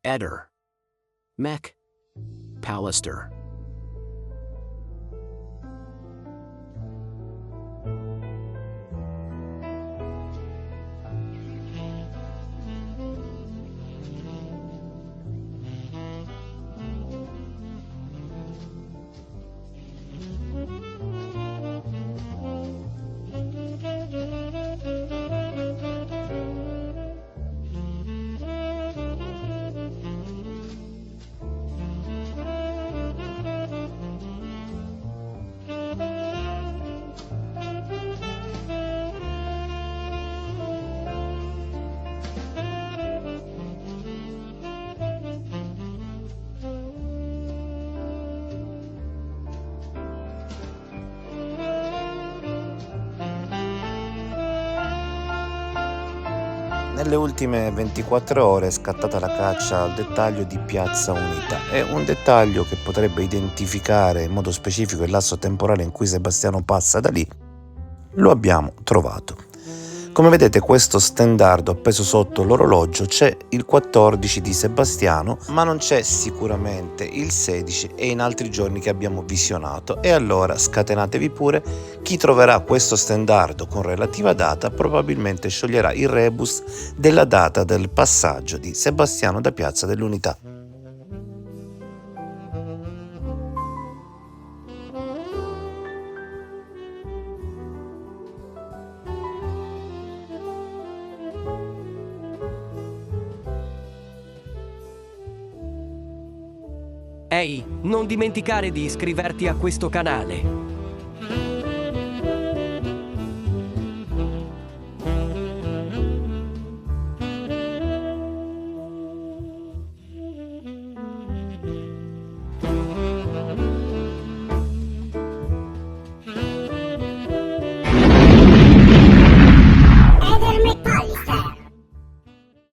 Eder. Mech. Pallister. Nelle ultime 24 ore è scattata la caccia al dettaglio di Piazza Unita. È un dettaglio che potrebbe identificare in modo specifico il lasso temporale in cui Sebastiano passa da lì. Lo abbiamo trovato. Come vedete, questo stendardo appeso sotto l'orologio, c'è il 14 di Sebastiano, ma non c'è sicuramente il 16 e in altri giorni che abbiamo visionato. E allora scatenatevi pure, chi troverà questo stendardo con relativa data probabilmente scioglierà il rebus della data del passaggio di Sebastiano da Piazza dell'Unità. Ehi, non dimenticare di iscriverti a questo canale.